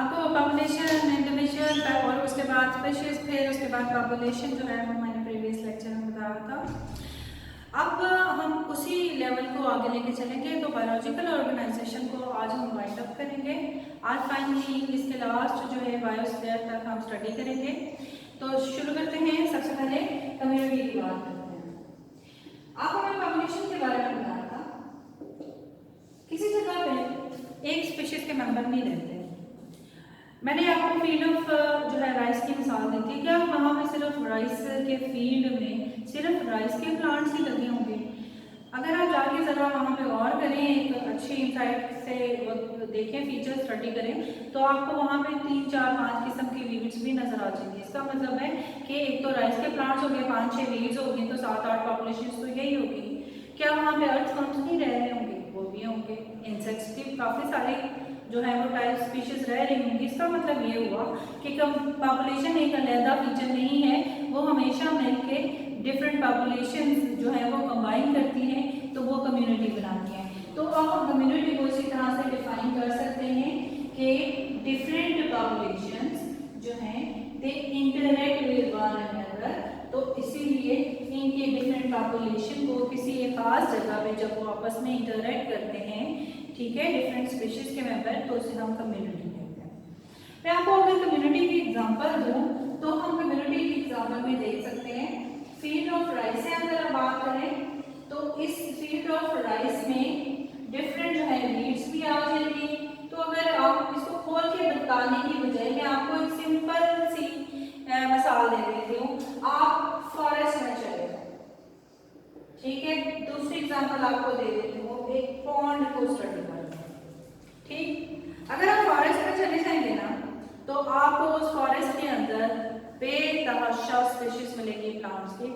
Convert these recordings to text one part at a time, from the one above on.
आपको population, individual और उसके बाद स्पीशीज, फिर उसके बाद पॉपुलेशन जो है वो मैंने प्रीवियस लेक्चर में बताया था। अब हम उसी लेवल को आगे लेके चलेंगे। तो बायोलॉजिकल ऑर्गेनाइजेशन को आज हम वाइंड अप करेंगे। आज फाइनली इसके लास्ट जो है बायोस्फीयर तक हम स्टडी करेंगे। तो शुरू करते हैं। सबसे पहले कम्युनिटी की बात करते हैं। आपको मैंने पॉपुलेशन के बारे में बताया था। किसी जगह पे एक स्पीशीज के मेंबर नहीं रहते। मैंने आपको फील्ड ऑफ जो है राइस की मिसाल दी थी। क्या वहाँ पे सिर्फ राइस के फील्ड में सिर्फ राइस के प्लांट्स ही लगे होंगे? अगर आप जाके ज़रा वहाँ पे और करें, एक अच्छी इंसाइट से देखें, फीचर स्टडी करें, तो आपको वहाँ पे 3, 4, 5 किस्म की वीड्स भी नज़र आ जाएंगी। इसका मतलब है कि एक तो राइस के प्लांट्स हो गए, 5-6 वीड्स होगी, तो 7-8 पॉपुलेशन तो यही होगी। क्या वहाँ पे अर्थवर्म्स नहीं रह रहे होंगे? वो भी होंगे। इंसेक्ट्स की काफ़ी सारी जो है वो टाइप स्पीशीज रह रही होंगी। इसका मतलब ये हुआ कि पॉपुलेशन एक अलग फीचर नहीं है, वो हमेशा मिलके डिफरेंट पॉपुलेशन जो है वो कंबाइन करती हैं, तो वो कम्युनिटी बनाती हैं। तो आप कम्युनिटी को इसी तरह से डिफाइन कर सकते हैं कि डिफरेंट पॉपुलेशंस जो हैं दे इंटरैक्ट विद वन अनदर। तो इसीलिए इनके डिफरेंट पॉपुलेशन को किसी एक खास जगह पे जब वो आपस में इंटरैक्ट करते हैं, ठीक है, डिफरेंट स्पीशीज के मेंबर, तो इसे हम कम्युनिटी कहते हैं। मैं आपको अगर कम्युनिटी की एग्जांपल दूं तो हम कम्युनिटी की एग्जांपल में देख सकते हैं फील्ड ऑफ राइस से अगर हम बात करें तो इस फील्ड ऑफ राइस में डिफरेंट जो है वीड्स भी आ जाएंगी। तो अगर आप इसको खोल के बताने की बजाय मैं आपको एक सिंपल सी मिसाल दे देती हूँ। आप फॉरेस्ट में चले जाओ, ठीक है, दूसरी एग्जांपल आपको दे देती हूँ, एक पॉन्ड को स्टडी करते हैं। ठीक, अगर आप फॉरेस्ट में चले जाएंगे ना तो आपको उस फॉरेस्ट के अंदर बेतहाशा स्पीशीज मिलेगी प्लांट्स की।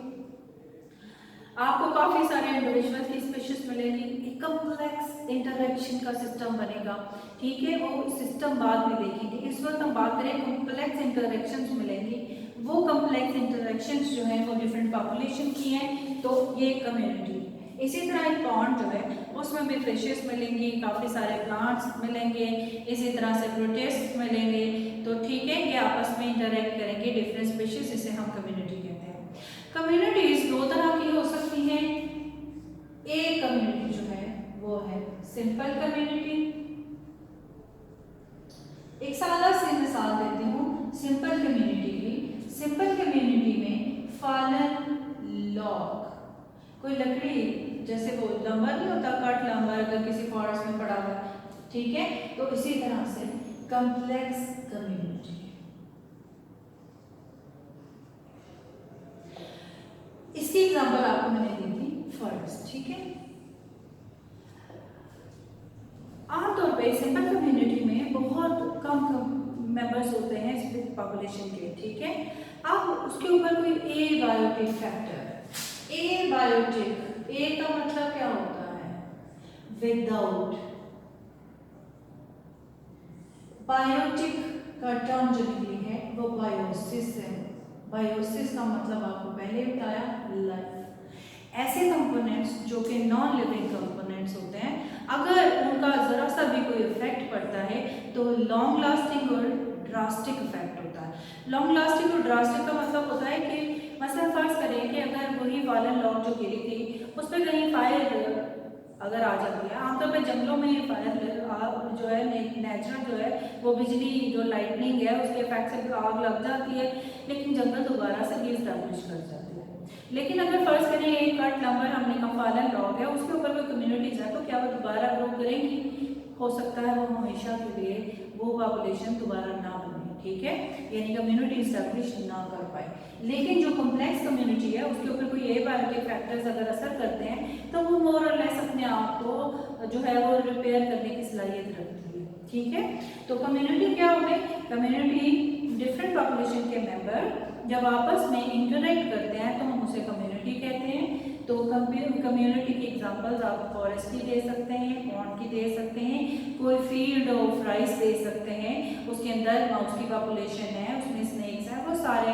आपको काफी सारे इंडिविजुअल की स्पीशीज मिलेगी। एक कम्प्लेक्स इंटरेक्शन का सिस्टम बनेगा, ठीक है, वो सिस्टम बाद में देखेंगे। इस वक्त हम बात करें कम्प्लेक्स इंटरेक्शंस मिलेंगी। वो कम्प्लेक्स इंटरेक्शंस जो है वो डिफरेंट पॉपुलेशन की हैं, तो ये कम्युनिटी। इसी तरह एक पॉन्ड जो है उसमें भी फिशेस मिलेंगी, काफ़ी सारे प्लांट्स मिलेंगे, इसी तरह से प्रोटिस्ट मिलेंगे। तो ठीक है, ये आपस में इंटरेक्ट करेंगे डिफरेंट स्पीशीज, इसे हम कम्युनिटी कहते हैं। कम्युनिटीज दो तरह की हो सकती हैं। एक कम्युनिटी जो है वो है सिंपल कम्युनिटी। एक सादा सी मिसाल देती हूँ सिंपल कम्युनिटी की। सिंपल कम्युनिटी में फॉलन लॉग, कोई लकड़ी जैसे वो लंबर नहीं होता, कट लंबर अगर किसी फॉरेस्ट में पड़ा हुआ, ठीक है, तो इसी तरह से कम्प्लेक्स कम्युनिटी। इसकी एग्जांपल आपको मैंने दी थी फॉरेस्ट, ठीक है। आमतौर पे सिंपल कम्युनिटी में बहुत कम मेंबर्स होते हैं इस पॉपुलेशन के, ठीक है। अब उसके ऊपर कोई एबायोटिक फैक्टर, एबायोटिक, ए का मतलब क्या होता है? विदाउट। बायोटिक का टर्म जो निकली है वो बायोसिस है। बायोसिस का मतलब आपको पहले बताया, लाइफ। ऐसे कंपोनेंट्स जो कि नॉन लिविंग कंपोनेंट्स होते हैं, अगर उनका जरा सा भी कोई इफेक्ट पड़ता है तो लॉन्ग लास्टिंग और ड्रास्टिक इफेक्ट होता है। लॉन्ग लास्टिंग और ड्रास्टिक का मतलब होता है कि मसलन फर्ज करें कि अगर वही फॉलन लॉग जो गिरी थी उस पर कहीं फायर अगर आ जाती है। आमतौर पर जंगलों में फायर जो है नेचुरल जो है वो बिजली जो लाइटनिंग है उसके इफेक्ट से आग लग जाती है, लेकिन जंगल दोबारा से रीस्टैब्लिश कर जाती है। लेकिन अगर फर्ज करें एक कट नंबर हमने का फॉलन लॉग है, उसके ऊपर कोई कम्युनिटीज है, तो क्या वो दोबारा ग्रो करेंगी? हो सकता है वो हमेशा के लिए वो पॉपुलेशन दोबारा ना बने, ठीक है, यानी कम्युनिटी इस्टेब्लिश ना कर पाए। लेकिन जो कम्प्लेक्स कम्युनिटी है उसके ऊपर कोई एबायोटिक फैक्टर्स अगर असर करते हैं तो वो मोर और लेस अपने आप को जो है वो रिपेयर करने की सलाहियत रखती है, ठीक है। तो कम्युनिटी क्या हो गई? कम्युनिटी डिफरेंट पॉपुलेशन के मेंबर जब आपस में इंटरेक्ट करते हैं तो हम उसे कम्युनिटी कहते हैं। तो कम्युनिटी की एग्जांपल्स आप फॉरेस्ट की दे सकते हैं, पॉन्ड की दे सकते हैं, कोई फील्ड ऑफ राइस दे सकते हैं, उसके अंदर माउस की पॉपुलेशन है, उसमें स्नेक्स हैं, वो सारे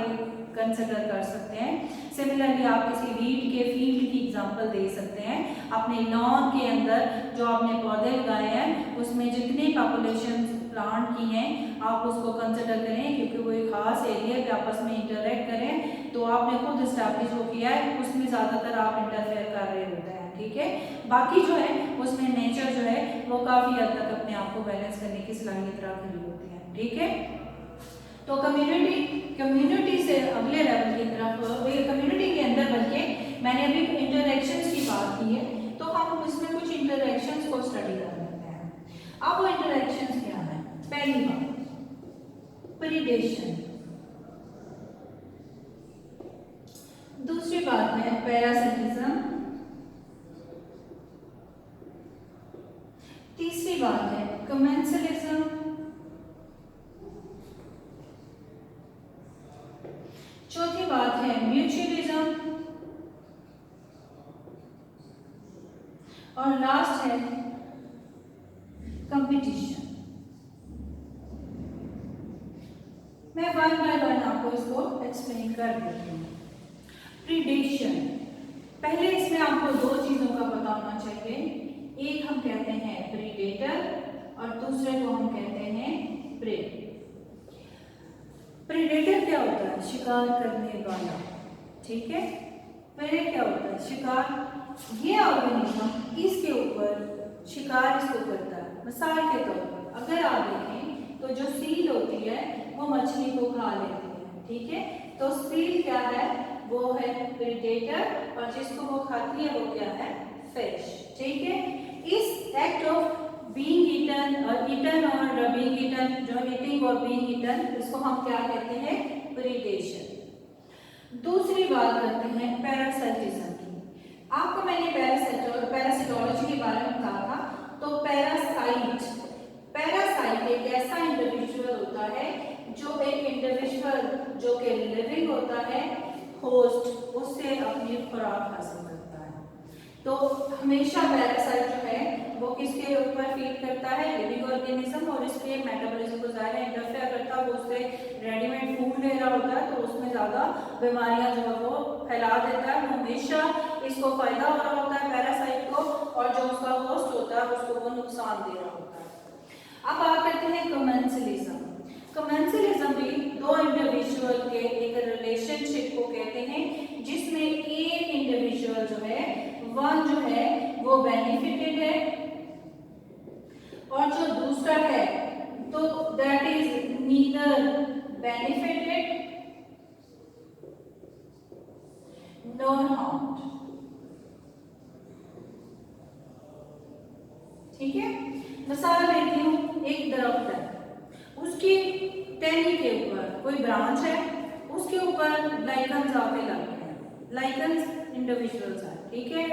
कंसिडर कर सकते हैं। सिमिलरली आप किसी वीड के फील्ड की एग्जांपल दे सकते हैं। अपने लॉन के अंदर जो आपने पौधे लगाए हैं उसमें जितने पॉपुलेशन प्लांट की हैं आप उसको कंसिडर करें, क्योंकि वो एक खास एरिया पे आपस में इंटरेक्ट करें तो आपने खुद इस्टेब्लिश जो किया है उसमें ज़्यादातर आप इंटरफेयर कर रहे होते हैं, ठीक है। बाकी जो है उसमें नेचर जो है वो काफ़ी हद तक अपने आप को बैलेंस करने की सलाहियत रख रही होती है, ठीक है। तो कम्युनिटी से अगले लेवल की तरफ, कम्युनिटी के अंदर बल्कि मैंने अभी इंटरैक्शंस की बात की है, तो हम इसमें कुछ इंटरैक्शंस को स्टडी कर लेते हैं। अब वो इंटरैक्शंस क्या है? पहली बात प्रीडेशन, दूसरी बात है पैरासिटिज्म, तीसरी बात है कमेंसलिज्म, चौथी बात है म्यूचुअलिज्म, और लास्ट है कंपटीशन। मैं वन बाय वन आपको इसको एक्सप्लेन कर देती हूँ। प्रीडेशन, पहले इसमें आपको दो चीजों का पता होना चाहिए, एक हम कहते हैं प्रीडेटर और दूसरे को हम कहते हैं प्रे। प्रीडेटर क्या होता है? शिकार करने वाला, ठीक है। प्रे क्या होता है? शिकार। ये ऑर्गेनिज्म इसके ऊपर शिकार इसको करता है। मिसाल के तौर पर अगर आप देखें तो जो सील होती है वो मछली को खा लेती है, ठीक है। तो सील क्या है? वो है प्रीडेटर, और जिसको वो खाती है वो क्या है? फिश, ठीक है। इस एक्ट ऑफ बीइंग ईटन और बीइंग ईटन, जो ईटिंग और बीइंग ईटन, इसको हम क्या कहते हैं? प्रीडेशन। दूसरी बात करते हैं पैरासाइटिज्म की। आपको मैंने पैरासिटोलॉजी के बारे में कहा था, तो पैरासाइट एक ऐसा इंडिविजुअल होता है जो एक इंडिविजुअल जो कि लिविंग होता है, होस्ट, उससे अपनी खुराक हासिल करता है। तो हमेशा पैरासाइट जो है वो किसके ऊपर फीड करता है? लिविंग ऑर्गेनिज्म, और इसके मेटाबॉलिज्म को ज़्यादा इंटरफेयर करता है। वो उससे रेडीमेड फूड ले रहा होता है तो उसमें ज़्यादा बीमारियां जो है वो फैला देता है। हमेशा इसको फायदा हो रहा होता है पैरासाइट को, और जो उसका होस्ट होता है उसको वो नुकसान दे रहा होता है। अब बात करते हैं कमेंसलिज्म। कमेंसलिज्म भी दो इंडिविजुअल के एक रिलेशनशिप को कहते हैं, जिसमें एक इंडिविजुअल जो है वन जो है वो बेनिफिटेड है, और जो दूसरा है तो that is neither benefited nor harmed, ठीक है। मिसाल देती हूँ, एक दरख्त है, उसकी टहनी के ऊपर कोई ब्रांच है, उसके ऊपर लाइकन्स आके लग गए हैं, लाइकन्स इंडिविजुअल्स हैं, ठीक है।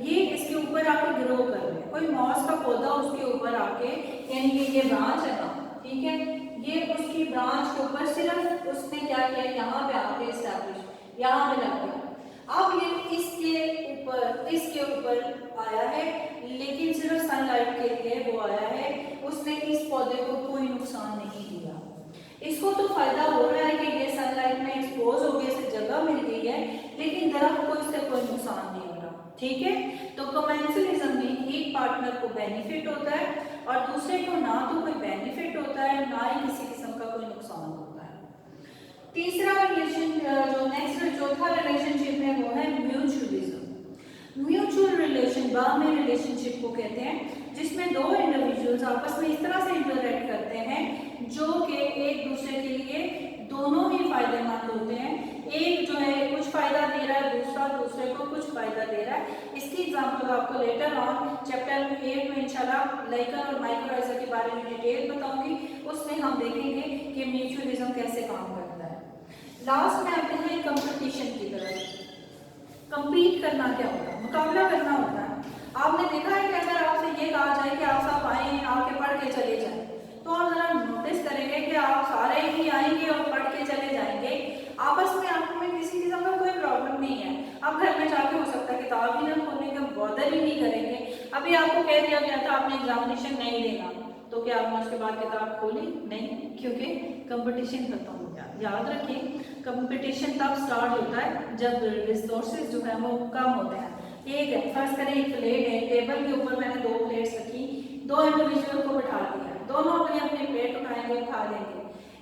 ये इसके ऊपर आके ग्रो कर रहे हैं, कोई मॉस का पौधा उसके ऊपर आके, यानी कि ये ब्रांच है ना, ठीक है, ये उसकी ब्रांच के ऊपर सिर्फ उसने क्या किया, यहाँ पे आके एस्टैब्लिश, यहाँ पे लग गया। अब ये इसके ऊपर आया है, लेकिन सिर्फ सनलाइट के लिए वो आया है, उसने इस पौधे को कोई नुकसान नहीं दिया। इसको तो फायदा हो रहा है कि ये सनलाइट में एक्सपोज हो गया, इसे जगह मिल गई है, लेकिन दरख्त को इससे कोई नुकसान नहीं हो रहा, ठीक है। तो कमेंसलिज्म में एक पार्टनर को बेनिफिट होता है और दूसरे को ना तो कोई बेनिफिट होता है, ना ही किसी किस्म का कोई नुकसान होता है। तीसरा रिलेशन, जो नेक्स्ट चौथा रिलेशनशिप है वो है म्यूचुअलिज्म। म्यूचुअल रिलेशन बाहमी रिलेशनशिप को कहते हैं, जिसमें दो इंडिविजुअल्स आपस में इस तरह से इंटरैक्ट करते हैं जो कि एक दूसरे के लिए दोनों ही फायदेमंद होते हैं। एक जो है कुछ फायदा दे रहा है, दूसरा दूसरे को कुछ फायदा दे रहा है। इसकी एग्जांपल आपको लेटर ऑन चैप्टर 8 में इंशाल्लाह लाइकन और माइक्रोराइजा के बारे में डिटेल बताऊंगी, उसमें हम देखेंगे कि म्यूचुअलिज्म कैसे काम करता है। लास्ट में आते हैं कंपटीशन की तरफ। कंपीट करना क्या होता है? मुकाबला करना होता है। आपने देखा है कि अगर आपसे ये कहा जाए कि आप सब आए, आके पढ़ के चले जाएं, तो आप जरा नोटिस करेंगे कि आप सारे ही आएंगे और पढ़ के चले जाएंगे, आपस में आप में किसी किस्म का कोई प्रॉब्लम नहीं है। आप घर में जाके हो सकता है किताब ही ना खोलने का बॉदर ही नहीं करेंगे। अभी आपको कह दिया गया था आपने एग्जामिनेशन नहीं देना, तो क्या आपने उसके बाद किताब खोली? नहीं, क्योंकि कंपटीशन खत्म हो गया। याद रखिए, कंपटीशन तब स्टार्ट होता है जब रिसोर्सेज जो है वो कम होते हैं। एक है, फर्स्ट करें एक प्लेट है, टेबल के ऊपर मैंने 2 प्लेट्स रखी, 2 इंडिविजुअल को बैठा दिया, दोनों अपने अपने आएंगे, खा लेंगे।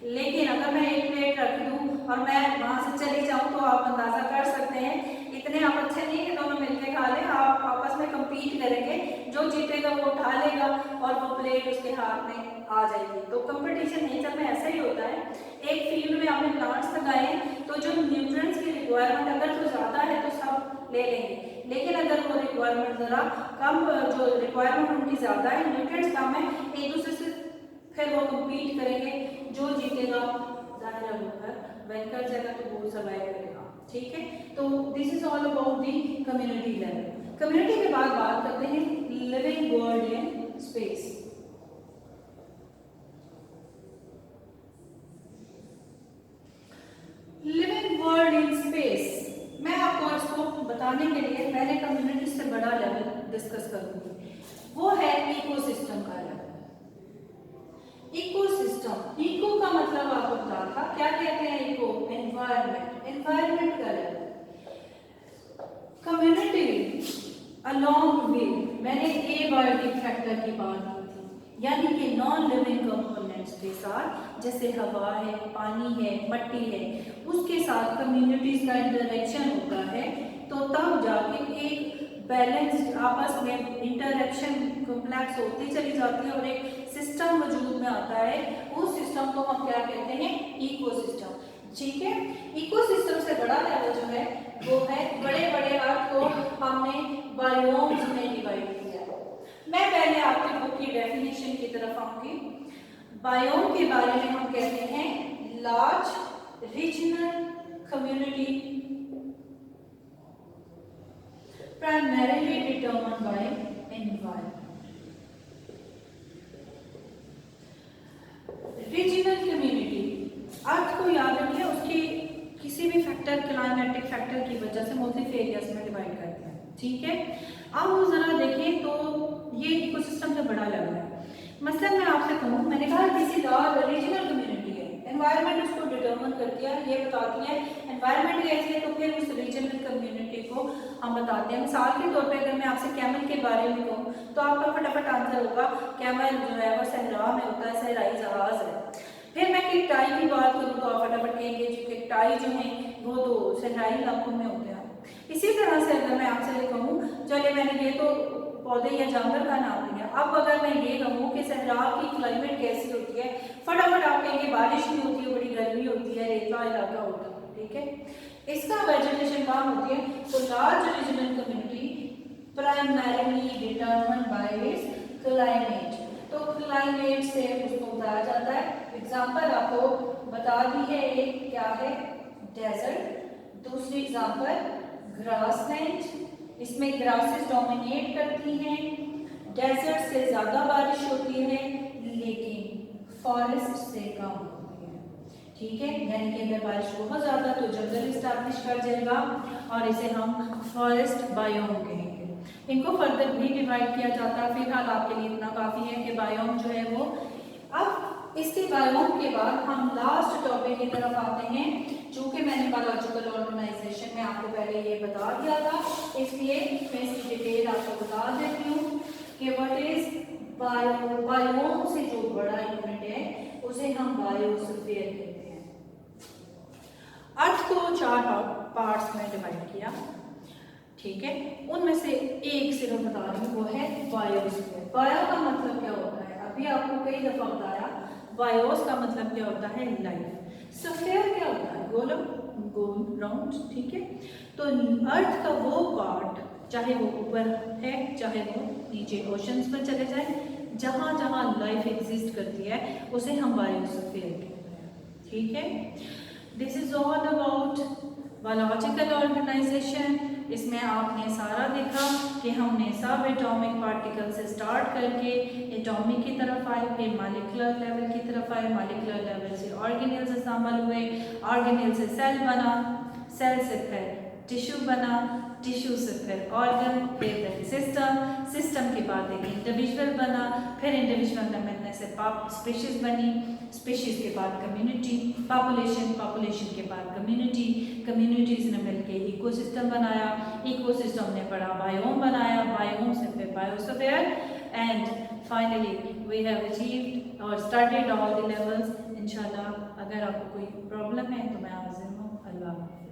लेकिन अगर मैं एक प्लेट रख दूं और मैं वहां से चली जाऊं तो आप अंदाजा कर सकते हैं इतने आप अच्छे नहीं कि दोनों मिलके खा लें, आप आपस में compete करेंगे, जो जीतेगा वो उठा लेगा और वो प्लेट उसके हाथ में आ जाएगी। तो कंपटीशन नेचर में ऐसा ही होता है। एक फील्ड में आपने प्लांट्स लगाए तो जो न्यूट्रिएंट्स की रिक्वायरमेंट अगर तो ज़्यादा है तो सब ले लेंगे, लेकिन अगर वो रिक्वायरमेंट ज़रा कम, जो रिक्वायरमेंट उनकी ज़्यादा है, न्यूट्रिएंट्स कम है, एक दूसरे से फिर वो कम्पीट करेंगे, जो जीतेगा जाहिर है वो विन कर जाएगा, तो वो सर्वाइव करेगा। ठीक है, तो this is all about the community level. Community के बाद बात करते हैं living world in space. Living world in space, मैं आपको इसको बताने के लिए पहले कम्युनिटी से बड़ा लेवल डिस्कस करूंगी, वो है इकोसिस्टम का लेवल। इकोसिस्टम, इको का मतलब आपको बता था, क्या कहते हैं इको? एनवायरनमेंट, एनवायरनमेंट का लेवल। कम्युनिटी अलोंग विद, मैंने एबायोटिक फैक्टर की बात की थी, यानी कि नॉन लिविंग कंपोनेंट्स के साथ, जैसे हवा है, पानी है, मिट्टी है, उसके साथ कम्युनिटीज का इंटरेक्शन होता है, तो तब जाके एक बैलेंस्ड आपस में इंटरेक्शन कॉम्प्लेक्स होती चली जाती है और एक सिस्टम वजूद में आता है। उस सिस्टम को हम क्या कहते हैं? इकोसिस्टम। ठीक है, इकोसिस्टम से बड़ा लेवल जो है वो है, बड़े बड़े अर्थ को हमने बायोम्स में डिवाइड किया। मैं पहले आपके बुक की डेफिनेशन की तरफ आऊंगी। बायोम के बारे में हम कहते हैं large regional community primarily determined by environment. Regional community, अर्थ को याद रखिए, उसकी किसी भी फैक्टर, क्लाइमेटिक फैक्टर की वजह से मुख्तलिफ एरियाज में डिवाइड करते हैं। ठीक है, अब वो जरा देखें तो ये इकोसिस्टम से बड़ा लेवल है। मतलब मैं आपसे कहूँ, मैंने कहा किसी रीजनल कम्युनिटी है, एनवायरनमेंट उसको डिटर्मिन करती है, ये बताती है एनवायरनमेंट कैसी है, तो फिर उस रीजनल कम्युनिटी को हम बताते हैं। मिसाल के तौर पे अगर मैं आपसे कैमल के बारे में कहूँ तो आपका फटाफट आंसर होगा कैमल जो है वो सहरा में होता है, सहराई जहाज है। फिर मैं किकटाई की बात करूँ तो आप फटाफट कहेंगे जो किकटाई जो है वो तो सहराई इलाकों में होते हैं। इसी तरह से अगर मैं आपसे कहूँ, चलिए मैंने ये तो पौधे या जानवर का नाम लिया, अब अगर मैं ये कहूँ कि सहरा की क्लाइमेट कैसी होती है, फटाफट आप कहेंगे बारिश भी होती है, बड़ी गर्मी होती है, रेतला इलाका होता है। ठीक है, इसका वेजिटेशन कहाँ होती है? तो large regional community primarily determined bye it's climate, तो क्लाइमेट से उसको बताया जाता है। एग्जांपल आपको बता दी है, एक क्या है? डेजर्ट। दूसरी एग्जांपल ग्रासलैंड, इसमें ग्रासेस डोमिनेट करती हैं, डेजर्ट से ज़्यादा बारिश होती है लेकिन फॉरेस्ट से कम होती है। ठीक है, यानी कि अगर बारिश बहुत ज़्यादा तो जंगल इस्टेब्लिश कर जाएगा और इसे हम फॉरेस्ट बायोम कहेंगे। इनको फर्दर भी डिवाइड किया जाता है, फिलहाल आपके लिए इतना काफ़ी है कि बायोम जो है वो। अब इसके बायोम के बाद हम लास्ट टॉपिक की तरफ आते हैं। चूँकि मैंने बायोलॉजिकल ऑर्गेनाइजेशन में आपको पहले ये बता दिया था, इसलिए मैं इसकी डिटेल आपको बता देती हूँ कि व्हाट इज बायोम से जो बड़ा यूनिट है उसे हम बायोस्फीयर कहते हैं। अर्थ को 4 पार्ट्स में डिवाइड किया। ठीक है, उनमें से एक सिर्फ बता रही हूँ, वो है बायोस्फीयर। बायो का मतलब क्या होता है? अभी आपको कई दफा बताया, बायोस का मतलब क्या होता है? लाइफ। स्फीयर क्या होता है? गोल राउंड। ठीक है, तो अर्थ का वो पार्ट, चाहे वो ऊपर है चाहे वो नीचे ओशंस में चले जाए, जहाँ जहाँ लाइफ एग्जिस्ट करती है उसे हम बायोस्फीयर कहते हैं। ठीक है, this is all about biological organization. इसमें आपने सारा देखा कि हमने सब एटॉमिक पार्टिकल से स्टार्ट करके एटॉमिक की तरफ आए, फिर मॉलिक्यूलर लेवल की तरफ आए, मॉलिक्यूलर लेवल से ऑर्गेनेल्स असेंबल हुए, ऑर्गेनेल से सेल बना, सेल से फिर टिश्यू बना, टिश्यू से फिर ऑर्गन, फिर सिस्टम के बाद एक इंडिविजुअल बना, फिर इंडिविजुअल में मिलने से स्पीशीज बनी, स्पीशीज के बाद कम्युनिटी, पॉपुलेशन के बाद कम्युनिटीज ने मिलकर इकोसिस्टम बनाया, इकोसिस्टम ने बड़ा बायोम बनाया, बायोम से फिर biosphere, and finally we have achieved और स्टार्टेड ऑल द लेवल्स। इंशाल्लाह अगर आपको कोई प्रॉब्लम है तो मैं हाजिर हूँ। अल्लाह हाफ़िज़।